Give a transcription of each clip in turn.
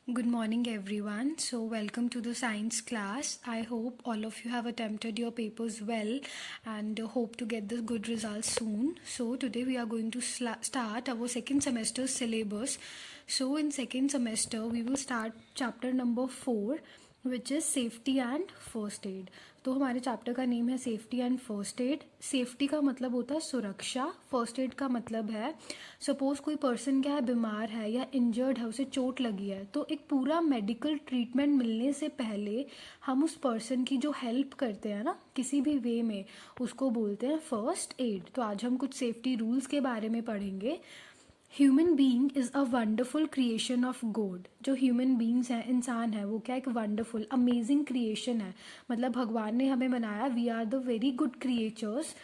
Good morning, everyone. So, welcome to the science class. I hope all of you have attempted your papers well and hope to get the good results soon. So, today we are going to start our second semester syllabus. So, in second semester, we will start chapter number 4, which is safety and first aid. तो हमारे chapter का name है safety and first aid. Safety का मतलब होता है सुरक्षा. First aid का मतलब है सपोज कोई पर्सन क्या है, बीमार है या इंजर्ड है, उसे चोट लगी है, तो एक पूरा मेडिकल ट्रीटमेंट मिलने से पहले हम उस पर्सन की जो हेल्प करते हैं ना किसी भी वे में, उसको बोलते हैं फर्स्ट एड. तो आज हम कुछ सेफ्टी रूल्स के बारे में पढ़ेंगे. Human being is a wonderful creation of God. जो ह्यूमन बीइंग्स हैं, इंसान है, वो क्या एक वंडरफुल अमेजिंग क्रिएशन है. मतलब भगवान ने हमें बनाया. We are the very good creatures.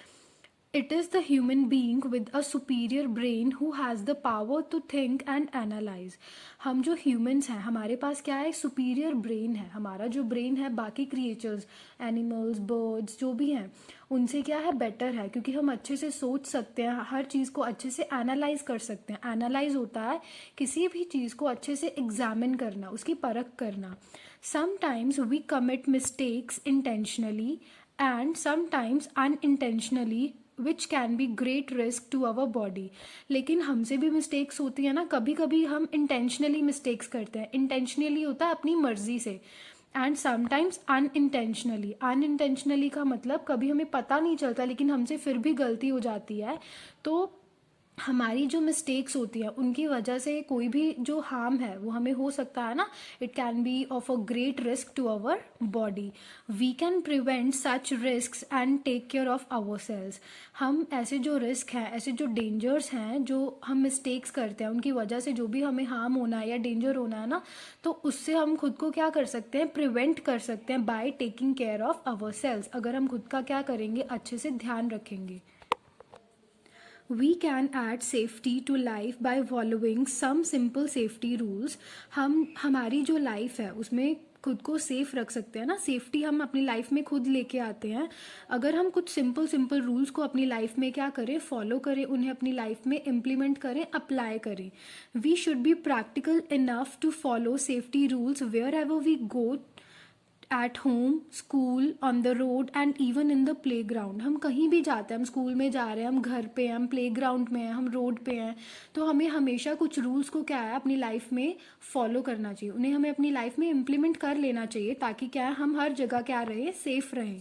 It is the human being with a superior brain who has the power to think and analyze. हम जो humans हैं, हमारे पास क्या है, superior brain है. हमारा जो brain है बाकी creatures, animals, birds जो भी हैं उनसे क्या है, better है, क्योंकि हम अच्छे से सोच सकते हैं, हर चीज़ को अच्छे से analyze कर सकते हैं. analyze होता है किसी भी चीज़ को अच्छे से examine करना, उसकी परख करना. Sometimes we commit mistakes intentionally and sometimes unintentionally which can be great risk to our body. लेकिन हमसे भी मिस्टेक्स होती है ना. कभी कभी हम इंटेंशनली मिस्टेक्स करते हैं. इंटेंशनली होता है अपनी मर्जी से, एंड समटाइम्स अनइंटेंशनली. अनइंटेंशनली का मतलब कभी हमें पता नहीं चलता लेकिन हमसे फिर भी गलती हो जाती है. तो हमारी जो मिस्टेक्स होती हैं उनकी वजह से कोई भी जो हार्म है वो हमें हो सकता है ना. It can be of a great risk to our body. We can prevent such risk and take care of our selves. हम ऐसे जो रिस्क हैं, ऐसे जो डेंजर्स हैं, जो हम मिस्टेक्स करते हैं उनकी वजह से जो भी हमें हार्म होना है या डेंजर होना है ना, तो उससे हम खुद को क्या कर सकते हैं, प्रिवेंट कर सकते हैं by taking care of our selves. अगर हम खुद का क्या करेंगे, अच्छे से ध्यान रखेंगे. We can add safety to life by following some simple safety rules. हम हमारी जो लाइफ है उसमें खुद को सेफ रख सकते हैं ना. सेफ्टी हम अपनी लाइफ में खुद लेके आते हैं. अगर हम कुछ सिंपल रूल्स को अपनी लाइफ में क्या करें, फॉलो करें, उन्हें अपनी लाइफ में इम्प्लीमेंट करें, अप्लाई करें. We should be practical enough to follow safety rules wherever we go, at home, school, on the road and even in the playground. हम कहीं भी जाते हैं, हम स्कूल में जा रहे हैं, हम घर पे हैं, हम प्ले ग्राउंड में हैं, हम रोड पे हैं, तो हमें हमेशा कुछ रूल्स को क्या है अपनी लाइफ में फॉलो करना चाहिए. उन्हें हमें अपनी लाइफ में इम्प्लीमेंट कर लेना चाहिए ताकि क्या है हम हर जगह क्या रहे, सेफ रहें.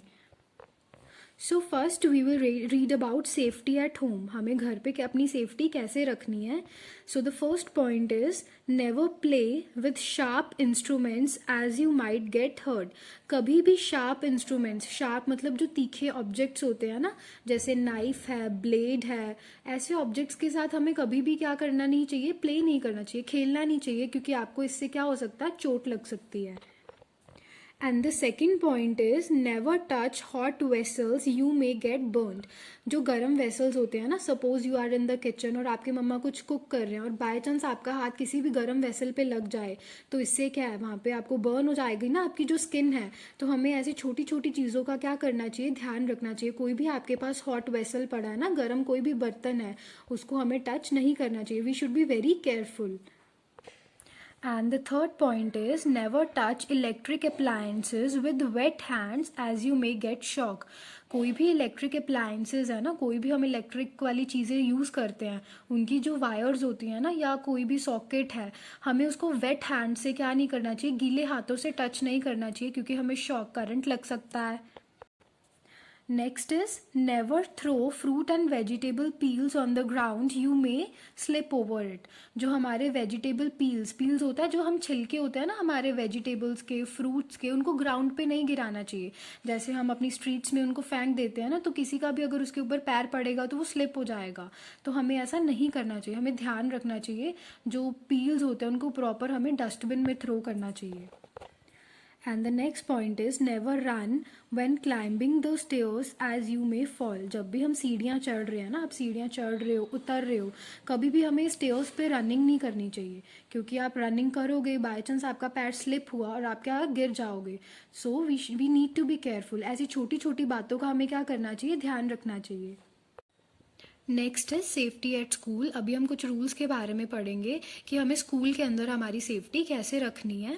So first we will read about safety at home. हमें घर पे अपनी सेफ्टी कैसे रखनी है. So the first point is never play with sharp instruments as you might get hurt. कभी भी शार्प इंस्ट्रूमेंट्स, शार्प मतलब जो तीखे ऑब्जेक्ट्स होते हैं ना, जैसे नाइफ है, ब्लेड है, ऐसे ऑब्जेक्ट्स के साथ हमें कभी भी क्या करना नहीं चाहिए, प्ले नहीं करना चाहिए, खेलना नहीं चाहिए, क्योंकि आपको इससे क्या हो सकता है, चोट लग सकती है. And the second point is never touch hot vessels, you may get burned. जो गर्म वेसल्स होते हैं ना, suppose you are in the kitchen और आपके मम्मा कुछ कुक कर रहे हैं और बाय चांस आपका हाथ किसी भी गर्म वेसल पे लग जाए, तो इससे क्या है, वहाँ पे आपको बर्न हो जाएगी ना आपकी जो स्किन है. तो हमें ऐसी छोटी छोटी चीज़ों का क्या करना चाहिए, ध्यान रखना चाहिए. कोई भी आपके पास हॉट वेसल पड़ा है ना, गर्म कोई भी बर्तन है, उसको हमें टच नहीं करना चाहिए. We should be very careful. And the third point is never touch electric appliances with wet hands as you may get shock. कोई भी इलेक्ट्रिक अप्लायंसेज है ना, कोई भी हम इलेक्ट्रिक वाली चीज़ें यूज़ करते हैं, उनकी जो वायर्स होती हैं ना या कोई भी सॉकेट है, हमें उसको वेट हैंड से क्या नहीं करना चाहिए, गीले हाथों से टच नहीं करना चाहिए, क्योंकि हमें शॉक करंट लग सकता है. Next is never throw fruit and vegetable peels on the ground, you may slip over it. जो हमारे वेजिटेबल पील्स होता है, जो हम छिलके होते हैं ना हमारे वेजिटेबल्स के, फ्रूट्स के, उनको ग्राउंड पे नहीं गिराना चाहिए. जैसे हम अपनी स्ट्रीट्स में उनको फेंक देते हैं ना, तो किसी का भी अगर उसके ऊपर पैर पड़ेगा तो वो स्लिप हो जाएगा. तो हमें ऐसा नहीं करना चाहिए, हमें ध्यान रखना चाहिए. जो पील्स होते हैं उनको प्रॉपर हमें डस्टबिन में थ्रो करना चाहिए. And the next point is never run when climbing the stairs as you may fall. जब भी हम सीढ़ियाँ चढ़ रहे हैं ना, आप सीढ़ियाँ चढ़ रहे हो, उतर रहे हो, कभी भी हमें स्टेयर्स पे रनिंग नहीं करनी चाहिए, क्योंकि आप रनिंग करोगे, बाय चांस आपका पैर स्लिप हुआ और आप क्या गिर जाओगे. So we need to be careful. ऐसी छोटी छोटी बातों का हमें क्या करना चाहिए, ध्यान रखना चाहिए. नेक्स्ट है सेफ्टी एट स्कूल। अभी हम कुछ रूल्स के बारे में पढ़ेंगे कि हमें स्कूल के अंदर हमारी सेफ्टी कैसे रखनी है।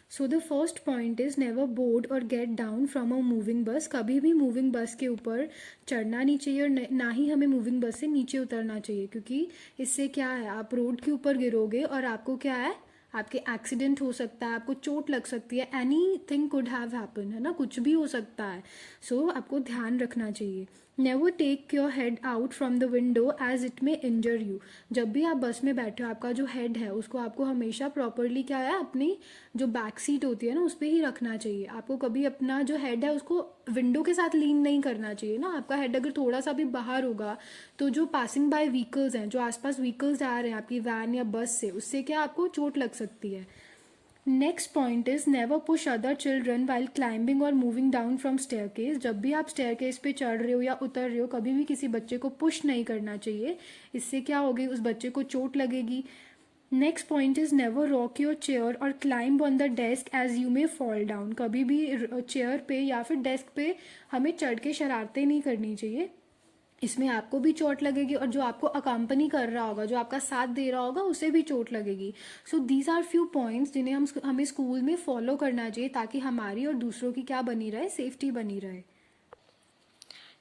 So the first point is never board और get down from a moving bus. कभी भी मूविंग बस के ऊपर चढ़ना नहीं चाहिए और ना ही हमें मूविंग बस से नीचे उतरना चाहिए, क्योंकि इससे क्या है, आप रोड के ऊपर गिरोगे और आपको क्या है, आपके एक्सीडेंट हो सकता है, आपको चोट लग सकती है, any thing could have happen, है ना, कुछ भी हो सकता है। सो आपको ध्यान रखना चाहिए। Never take your head out from the window as it may injure you. जब भी आप बस में बैठे हो, आपका जो हेड है उसको आपको हमेशा प्रॉपरली क्या है, अपनी जो बैक सीट होती है ना उस पर ही रखना चाहिए। आपको कभी अपना जो हेड है उसको विंडो के साथ लीन नहीं करना चाहिए ना। आपका हेड अगर थोड़ा सा भी बाहर होगा तो जो पासिंग बाय व्हीकल्स हैं, जो आसपास व्हीकल्स आ रहे हैं आपकी वैन या बस से, उससे क्या आपको चोट लग सकती है। Next point is never push other children while climbing और मूविंग डाउन फ्रॉम स्टेयरकेस। जब भी आप स्टेयरकेस पे चढ़ रहे हो या उतर रहे हो, कभी भी किसी बच्चे को पुश नहीं करना चाहिए। इससे क्या होगी, उस बच्चे को चोट लगेगी। Next point is never rock your chair और climb on the desk as you may fall down. कभी भी चेयर पे या फिर डेस्क पे हमें चढ़ के शरारतें नहीं करनी चाहिए। इसमें आपको भी चोट लगेगी और जो आपको अकम्पनी कर रहा होगा, जो आपका साथ दे रहा होगा, उसे भी चोट लगेगी। So these are few points जिन्हें हमें स्कूल में फॉलो करना चाहिए ताकि हमारी और दूसरों की क्या बनी रहे, सेफ्टी बनी रहे।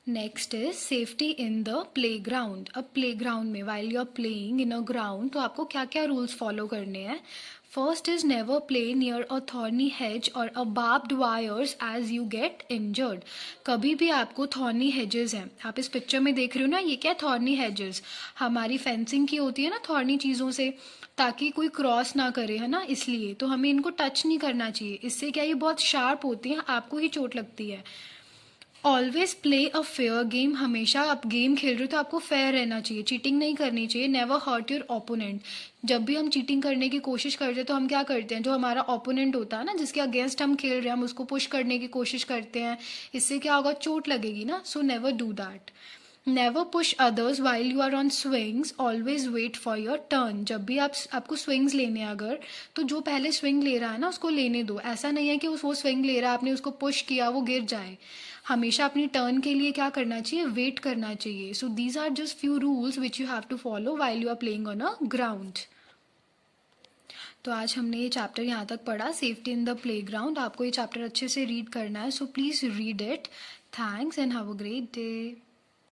Next is safety in the playground. अब प्ले ग्राउंड में while you are playing in a ground तो आपको क्या क्या रूल्स फॉलो करने हैं। First is never play near a thorny hedge और a barbed wires as you get injured. कभी भी आपको थॉर्नी हेजेस हैं, आप इस पिक्चर में देख रहे हो ना, ये क्या थॉर्नी हेजेस हमारी फेंसिंग की होती है ना, थॉर्नी चीज़ों से, ताकि कोई क्रॉस ना करे, है ना, इसलिए तो हमें इनको टच नहीं करना चाहिए। इससे क्या, ये बहुत शार्प होती हैं, आपको ही चोट लगती है। Always play a fair game. हमेशा आप गेम खेल रहे हो तो आपको फेयर रहना चाहिए, चीटिंग नहीं करनी चाहिए। Never hurt your opponent. जब भी हम चीटिंग करने की कोशिश करते हैं तो हम क्या करते हैं, जो हमारा ओपोनेंट होता है ना, जिसके अगेंस्ट हम खेल रहे हैं, हम उसको पुश करने की कोशिश करते हैं। इससे क्या होगा, चोट लगेगी ना। So never do that. Never push others while you are on swings, always wait for your turn. जब भी आपको स्विंग्स लेने हैं अगर, तो जो पहले स्विंग ले रहा है ना उसको लेने दो। ऐसा नहीं है कि वो स्विंग ले रहा है, आपने उसको पुश किया, वो गिर जाए। हमेशा अपनी टर्न के लिए क्या करना चाहिए, वेट करना चाहिए। So these are just few rules which you have to follow while you are playing on a ground. तो आज हमने ये चैप्टर यहाँ तक पढ़ा, safety in the playground. आपको ये चैप्टर अच्छे से रीड करना है, so please read it. Thanks and have a great day.